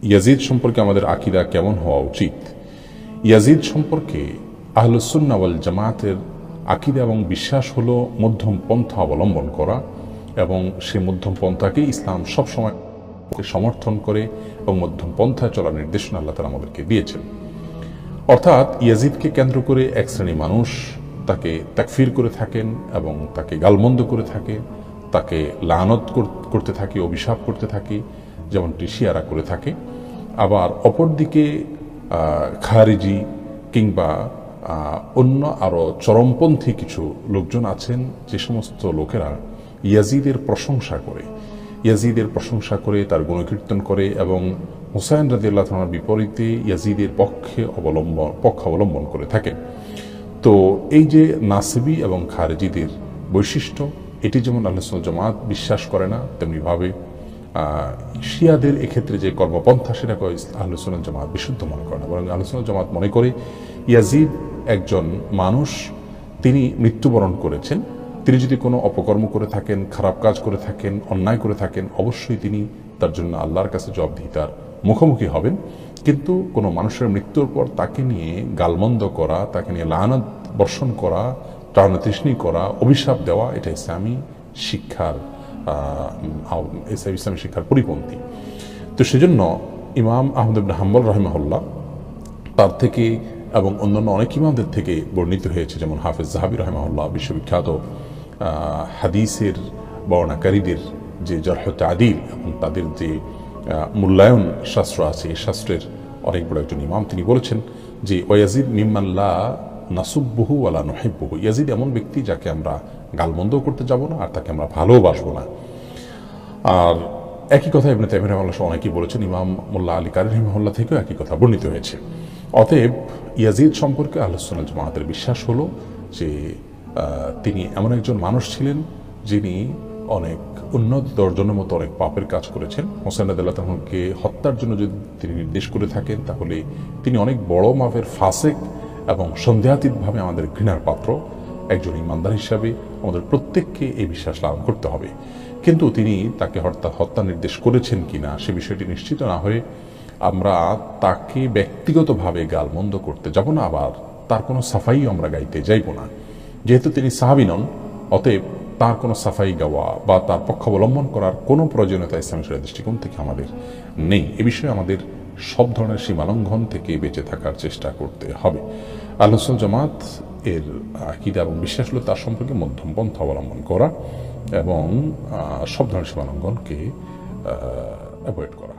Yazid সম্পর্কে আমাদের আকীদা কেমন হওয়া উচিত। ইয়াজিদ সম্পর্কে আহলুস সুন্নাহ ওয়াল জামাতের আকীদা এবং বিশ্বাস হলো মধ্যম পন্থা অবলম্বন করা, এবং সেই মধ্যম পন্থাকে ইসলাম সবসময় সমর্থন করে এবং মধ্যম পন্থায় চলার নির্দেশনা আল্লাহ তাআলা আমাদেরকে দিয়েছেন। অর্থাৎ ইয়াজিদকে কেন্দ্র করে এক শ্রেণী মানুষ তাকে তাকফির করে থাকেন এবং তাকে গালমন্দ করে থাকে, তাকে লানত করতে থাকে, অভিশাপ করতে থাকে, যেমনটি শিয়ারা করে থাকে। আবার অপরদিকে খারিজি কিংবা অন্য আরও চরমপন্থী কিছু লোকজন আছেন, যে সমস্ত লোকেরা ইয়াজিদের প্রশংসা করে, তার গুণকীর্তন করে এবং হুসাইন রাদিয়াল্লাহু তাআলার বিপরীতে ইয়াজিদের পক্ষ অবলম্বন করে থাকে। তো এই যে নাসিবি এবং খারিজিদের বৈশিষ্ট্য, এটি যেমন আহলে সুন্নাত জামাত বিশ্বাস করে না, তেমনিভাবে শিয়াদের এক্ষেত্রে যে কর্মপন্থা সেটাকে আহলে সুন্নাত জামাত বিশুদ্ধ মনে করে না, বরং আহলে সুন্নাত জামাত মনে করে ইয়াজিদ একজন মানুষ, তিনি মৃত্যুবরণ করেছেন। তিনি যদি কোনো অপকর্ম করে থাকেন, খারাপ কাজ করে থাকেন, অন্যায় করে থাকেন, অবশ্যই তিনি তার জন্য আল্লাহর কাছে জবাবদিহিতার মুখোমুখি হবেন। কিন্তু কোনো মানুষের মৃত্যুর পর তাকে নিয়ে গালমন্দ করা, তাকে নিয়ে লানত বর্ষণ করা, প্রাণতৃষ্ণী করা, অভিশাপ দেওয়া, এটা ইসলামী শিক্ষার পরিপন্থী। তো সেজন্য ইমাম আহমদ ইবনে হাম্বল রাহিমাহুল্লাহ তার থেকে এবং অন্যান্য অনেক ইমামদের থেকে বর্ণিত হয়েছে, যেমন হাফেজ যাহাবী রাহিমাহুল্লাহ বিশ্ববিখ্যাত হাদিসের বর্ণাকারীদের যে জারহ ও তা'দীল এবং তাদের যে মূল্যায়ন শাস্ত্র আছে, এই শাস্ত্রের অনেক বড় একজন ইমাম, তিনি বলেছেন যে ওয়াজিদ মিম্মান লা নাসুব্বুহু ওয়া লা নুহিব্বুহু, ইয়াজিদ এমন ব্যক্তি যাকে আমরা গালমন্দ করতে যাব না আর তাকে আমরা ভালোবাসবো না। আর একই কথা ইবনে তাইমিয়া রাহিমাহুল্লাহ অনেকেই বলেছেন, ইমাম মোল্লা আলী কারি রাহিমাহুল্লাহ থেকেও একই কথা বর্ণিত হয়েছে। অতএব ইয়াজিদ সম্পর্কে আহলে সুন্নাত জামাতের বিশ্বাস হলো যে তিনি এমন একজন মানুষ ছিলেন যিনি অনেক উন্নত অর্জনের মতো অনেক পাপের কাজ করেছেন। হোসেন রাদিয়াল্লাহু তাআলাকে হত্যার জন্য যদি তিনি নির্দেশ করে থাকেন, তাহলে তিনি অনেক বড় মাপের ফাসেক এবং সন্দেহাতীতভাবে আমাদের ঘৃণার পাত্র। একজন ইমানদার হিসাবে আমাদের প্রত্যেককে এই বিশ্বাস লালন করতে হবে। কিন্তু তিনি তাকে হত্যা নির্দেশ করেছেন কিনা সে বিষয়টি নিশ্চিত না হয়ে আমরা তাকে ব্যক্তিগতভাবে গালমন্দ করতে যাব না, আবার তার কোনো সাফাই আমরা গাইতে যাইব না। যেহেতু তিনি সাহাবী নন, অতএব তার কোনো সাফাই গাওয়া বা তার পক্ষ অবলম্বন করার কোনো প্রয়োজনীয়তা ইসলামী শরীয়তের দৃষ্টিকোণ থেকে আমাদের নেই। এ বিষয়ে আমাদের সব ধরনের সীমালঙ্ঘন থেকে বেঁচে থাকার চেষ্টা করতে হবে। আহলে সুন্নাত জামাত এর আকীদা এবং বিশ্বাস হলো তার সম্পর্কে মধ্যম পন্থা অবলম্বন করা এবং সব ধরনের সীমালঙ্ঘনকে অ্যাভয়েড করা।